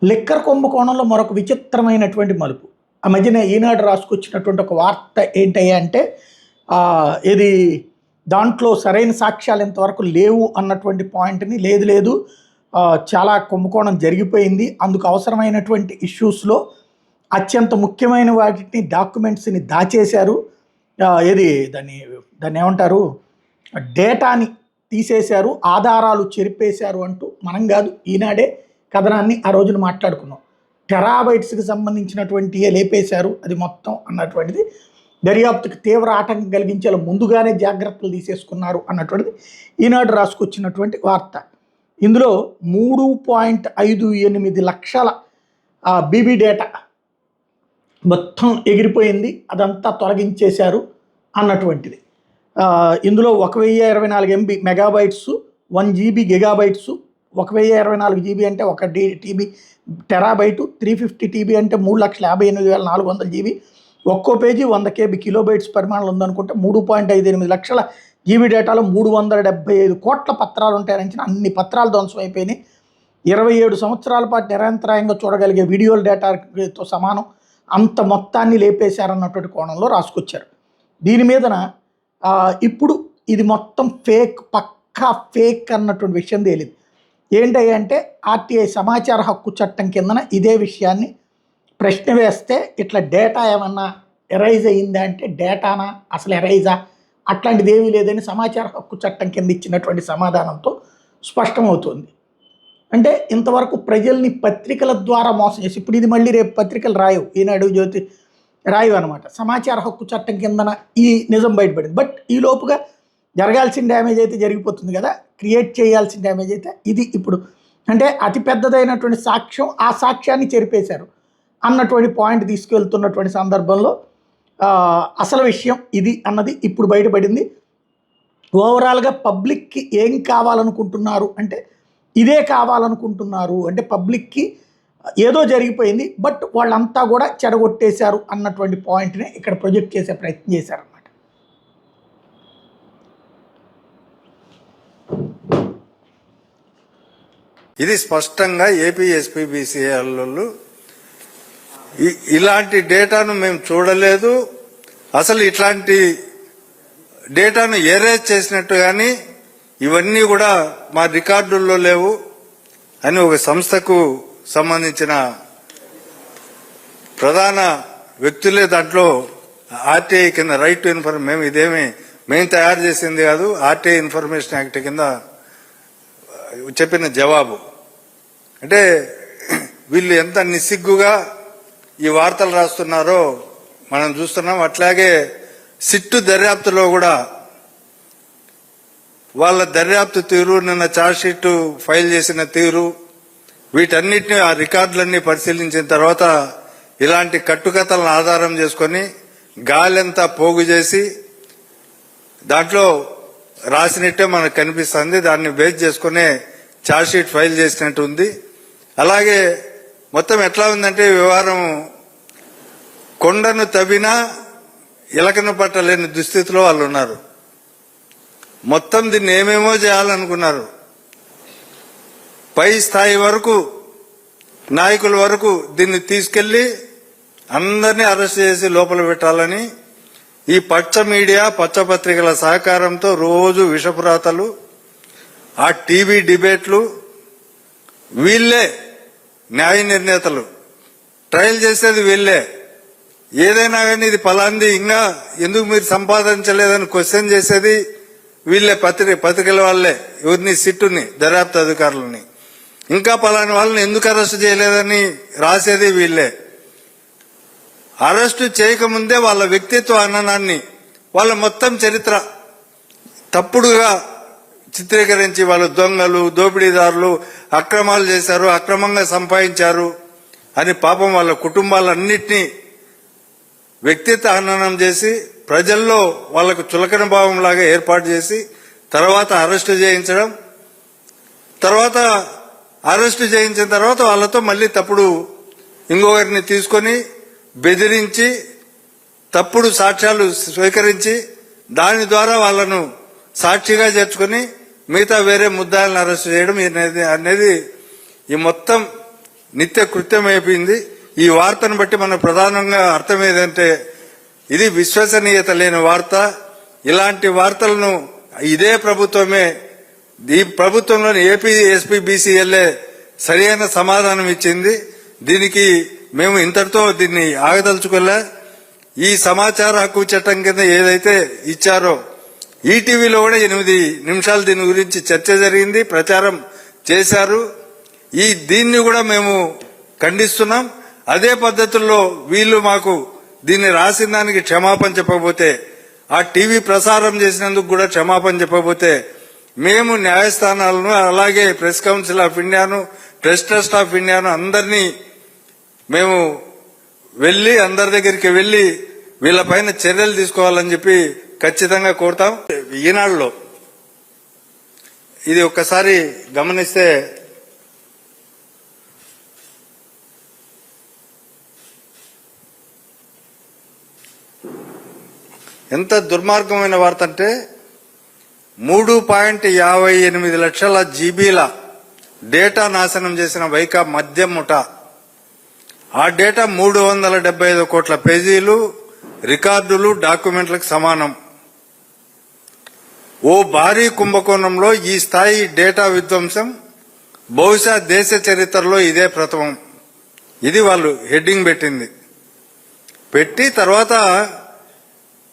Liquor కుంభకోణంలో మరొక విచిత్రమైనటువంటి మలుపు. ఆ మధ్యన ఈనాడు రాసుకొచ్చినటువంటి ఒక వార్త ఏంటయ్యా అంటే ఇది దాంట్లో సరైన సాక్ష్యాలు ఇంతవరకు లేవు అన్నటువంటి పాయింట్ని లేదు చాలా కుంభకోణం జరిగిపోయింది, అందుకు అవసరమైనటువంటి ఇష్యూస్లో అత్యంత ముఖ్యమైన వాటిని డాక్యుమెంట్స్ని దాచేశారు, ఏది దాన్ని ఏమంటారు, డేటాని తీసేశారు, ఆధారాలు చెరిపేశారు అంటూ మనం కాదు ఈనాడే కథనాన్ని ఆ రోజున మాట్లాడుకున్నాం. టెరాబైట్స్కి సంబంధించినటువంటి లేపేశారు అది మొత్తం అన్నటువంటిది, దర్యాప్తుకి తీవ్ర ఆటంకం కలిగించేలా ముందుగానే జాగ్రత్తలు తీసేసుకున్నారు అన్నటువంటిది ఈనాడు రాసుకొచ్చినటువంటి వార్త. ఇందులో 3.58 లక్షల బీబీ డేటా మొత్తం ఎగిరిపోయింది, అదంతా తొలగించేశారు అన్నటువంటిది. ఇందులో 1024 MB megabytes, 1 GB gigabytes, 1024 GB అంటే 1 TB టెరాబైటు, 350 TB అంటే 3,58,400 GB, ఒక్కో పేజీ 100 KB కిలోబైట్స్ పరిమాణంలో ఉందనుకుంటే 3.58 లక్షల జీబీ డేటాలో 375 కోట్ల పత్రాలు ఉంటాయని అన్ని పత్రాలు ధ్వంసం అయిపోయినాయి. 27 సంవత్సరాల పాటు నిరంతరాయంగా చూడగలిగే వీడియోల డేటాతో సమానం, అంత మొత్తాన్ని లేపేశారన్నటువంటి కోణంలో రాసుకొచ్చారు. దీని మీదన ఇప్పుడు ఇది మొత్తం ఫేక్, పక్కా ఫేక్ అన్నటువంటి విషయం తేలింది. ఏంటంటే ఆర్టీఐ సమాచార హక్కు చట్టం కిందన ఇదే విషయాన్ని ప్రశ్న వేస్తే ఇట్లా డేటా ఏమన్నా ఎరైజ్ అయ్యిందా అంటే డేటానా అసలు ఎరైజా అట్లాంటిది ఏమీ లేదని సమాచార హక్కు చట్టం కింద ఇచ్చినటువంటి సమాధానంతో స్పష్టమవుతుంది. అంటే ఇంతవరకు ప్రజల్ని పత్రికల ద్వారా మోసం చేసి, ఇప్పుడు ఇది మళ్ళీ రేపు పత్రికలు రాయవు, ఈనాడు జ్యోతి రాయవు అనమాట, సమాచార హక్కు చట్టం కిందన ఈ నిజం బయటపడింది. బట్ ఈ లోపుగా జరగాల్సిన డ్యామేజ్ అయితే జరిగిపోతుంది కదా, క్రియేట్ చేయాల్సిన డ్యామేజ్ అయితే ఇది ఇప్పుడు అంటే అతి పెద్దదైనటువంటి సాక్ష్యం, ఆ సాక్ష్యాన్ని చెరిపేశారు అన్నటువంటి పాయింట్ తీసుకెళ్తున్నటువంటి సందర్భంలో అసలు విషయం ఇది అన్నది ఇప్పుడు బయటపడింది. ఓవరాల్గా పబ్లిక్కి ఏం కావాలనుకుంటున్నారు అంటే ఇదే కావాలనుకుంటున్నారు, అంటే పబ్లిక్కి ఏదో జరిగిపోయింది బట్ వాళ్ళంతా కూడా చెడగొట్టేశారు అన్నటువంటి పాయింట్ని ఇక్కడ ప్రొజెక్ట్ చేసే ప్రయత్నం చేశారన్నమాట. ఇది స్పష్టంగా ఏపీ ఎస్పీబీసీఎల్ ఇలాంటి డేటాను మేము చూడలేదు, అసలు ఇట్లాంటి డేటాను ఎరేజ్ చేసినట్టు కానీ ఇవన్నీ కూడా మా రికార్డుల్లో లేవు అని ఒక సంస్థకు సంబంధించిన ప్రధాన వ్యక్తులే దాంట్లో ఆర్టీఐ కింద రైట్ టు ఇదేమి మేము తయారు చేసింది కాదు, ఆర్టీఐ ఇన్ఫర్మేషన్ యాక్ట్ కింద చెప్పిన జవాబు. అంటే వీళ్ళు ఎంత నిస్సిగ్గుగా ఈ వార్తలు రాస్తున్నారో మనం చూస్తున్నాం. అట్లాగే సిట్టు దర్యాప్తులో కూడా వాళ్ళ దర్యాప్తు తీరు, నిన్న ఛార్జ్షీట్ ఫైల్ చేసిన తీరు, వీటన్నిటిని ఆ రికార్డులన్నీ పరిశీలించిన తర్వాత ఇలాంటి కట్టుకథలను ఆధారం చేసుకొని గాలంతా పోగు చేసి దాంట్లో రాసినట్టే మనకు కనిపిస్తుంది, దాన్ని బేస్ చేసుకునే ఛార్జ్షీట్ ఫైల్ చేసినట్టు ఉంది. అలాగే మొత్తం ఎట్లా ఉందంటే వ్యవహారం కొండను తవ్వినా ఇలకను పట్టలేని దుస్థితిలో వాళ్ళు ఉన్నారు. మొత్తం దీన్ని ఏమేమో చేయాలనుకున్నారు, పై స్థాయి వరకు నాయకుల వరకు దీన్ని తీసుకెళ్లి అందరినీ అరెస్ట్ చేసి లోపల పెట్టాలని ఈ పచ్చ మీడియా, పచ్చ పత్రికల సహకారంతో రోజు విషపురాతలు, ఆ టీవీ డిబేట్లు, వీళ్లే న్యాయ నిర్ణేతలు, ట్రయల్ చేసేది వీళ్లే. ఏదైనా కానీ ఇది ఫలాంది ఇంకా ఎందుకు మీరు సంపాదించలేదని క్వశ్చన్ చేసేది వీళ్లే, పత్రికల వాళ్ళే, ఎవరిని సిట్టుని దర్యాప్తు అధికారులని. ఇంకా ఫలాని వాళ్ళని ఎందుకు అరెస్ట్ చేయలేదని రాసేది వీళ్లే. అరెస్టు చేయకముందే వాళ్ళ వ్యక్తిత్వ హననాన్ని, వాళ్ళ మొత్తం చరిత్ర తప్పుడుగా చిత్రీకరించి వాళ్ళు దొంగలు, దోపిడీదారులు, అక్రమాలు చేశారు, అక్రమంగా సంపాదించారు అని పాపం వాళ్ళ కుటుంబాలన్నింటినీ వ్యక్తిత్వ హననం చేసి ప్రజల్లో వాళ్లకు చులకన భావంలాగా ఏర్పాటు చేసి తర్వాత అరెస్టు చేయించడం, తర్వాత అరెస్టు చేయించిన తర్వాత వాళ్ళతో మళ్ళీ తప్పుడు ఇంకొకరిని తీసుకొని బెదిరించి తప్పుడు సాక్ష్యాలు స్వీకరించి దాని ద్వారా వాళ్లను సాక్షిగా చేర్చుకుని మిగతా వేరే ముద్దాయిలను అరెస్ట్ చేయడం అనేది ఈ మొత్తం నిత్య కృత్యం అయిపోయింది. ఈ వార్తను బట్టి మన ప్రధానంగా అర్థం ఏదంటే ఇది విశ్వసనీయత లేని వార్త. ఇలాంటి వార్తలను ఇదే ప్రభుత్వమే, ఈ ప్రభుత్వంలోని ఏపీ ఎస్పీ బీసీఎల్ఏ సరైన సమాధానం ఇచ్చింది. దీనికి మేము ఇంతటితో దీన్ని ఆగదలుచుకోలే. ఈ సమాచార హక్కు చట్టం కింద ఏదైతే ఇచ్చారో ఈటీవీలో కూడా 8 నిమిషాలు దీని గురించి చర్చ జరిగింది, ప్రచారం చేశారు. దీన్ని కూడా మేము ఖండిస్తున్నాం. అదే పద్ధతుల్లో వీళ్ళు మాకు దీన్ని రాసిన దానికి క్షమాపణ చెప్పకపోతే, ఆ టీవీ ప్రసారం చేసినందుకు కూడా క్షమాపణ చెప్పకపోతే మేము న్యాయస్థానాలను, అలాగే ప్రెస్ కౌన్సిల్ ఆఫ్ ఇండియాను, ప్రెస్ ట్రస్ట్ ఆఫ్ ఇండియాను అందరినీ మేము అందరి దగ్గరికి వెళ్లి వీళ్ళపైన చర్యలు తీసుకోవాలని చెప్పి ఖచ్చితంగా కోరుతాం. ఈనాడులో ఇది ఒక్కసారి గమనిస్తే ఎంత దుర్మార్గమైన వార్త అంటే 3.58 లక్షల జీబీల డేటా నాశనం చేసిన వైకా మద్యం ముఠా. ఆ డేటా 375 కోట్ల పేజీలు, రికార్డులు, డాక్యుమెంట్లకు సమానం. ఓ భారీ కుంభకోణంలో ఈ స్థాయి డేటా విధ్వంసం బహుశా దేశ చరిత్రలో ఇదే ప్రథమం. ఇది వాళ్ళు హెడ్డింగ్ పెట్టి తర్వాత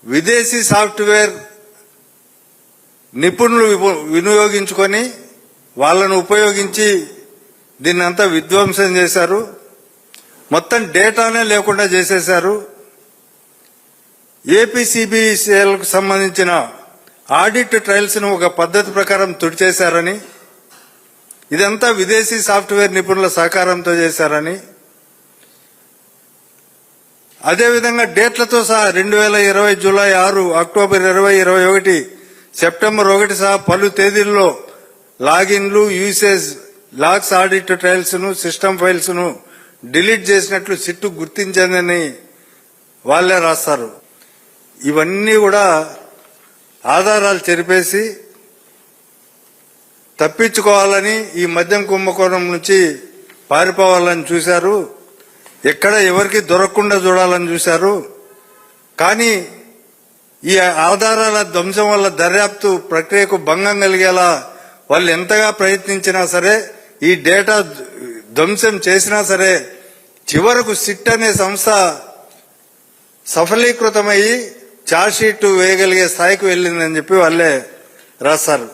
విదేశీ సాఫ్ట్వేర్ నిపుణులు వినియోగించుకొని వాళ్ళను ఉపయోగించి దీన్నంతా విధ్వంసం చేశారు. మొత్తం డేటానే లేకుండా చేసేశారు. ఏపీసీబీసీఎల్కు సంబంధించిన ఆడిట్ ట్రయల్స్ ను ఒక పద్ధతి ప్రకారం తుడిచేశారని, ఇదంతా విదేశీ సాఫ్ట్వేర్ నిపుణుల సహకారంతో చేశారని, అదేవిధంగా డేట్లతో సహా 2020 జూలై 6, అక్టోబర్ 20, 21, సెప్టెంబర్ 1 సహా పలు తేదీల్లో లాగిన్లు, యూసేజ్, లాగ్స్, ఆడిట్ ట్రయల్స్ ను, సిస్టమ్ ఫైల్స్ ను డిలీట్ చేసినట్లు సిట్టు గుర్తించిందని వాళ్లే రాస్తారు. ఇవన్నీ కూడా ఆధారాలు చెరిపేసి తప్పించుకోవాలని, ఈ మద్యం కుంభకోణం నుంచి పారిపోవాలని చూశారు. ఎక్కడ ఎవరికి దొరకకుండా చూడాలని చూశారు. కానీ ఈ ఆధారాల ధ్వంసం వల్ల దర్యాప్తు ప్రక్రియకు భంగం కలిగేలా వాళ్ళు ఎంతగా ప్రయత్నించినా సరే, ఈ డేటా ధ్వంసం చేసినా సరే, చివరకు సిట్ అనే సంస్థ సఫలీకృతమయ్యి ఛార్జ్షీట్ వేయగలిగే స్థాయికి వెళ్ళిందని చెప్పి వాళ్ళే రాస్తారు.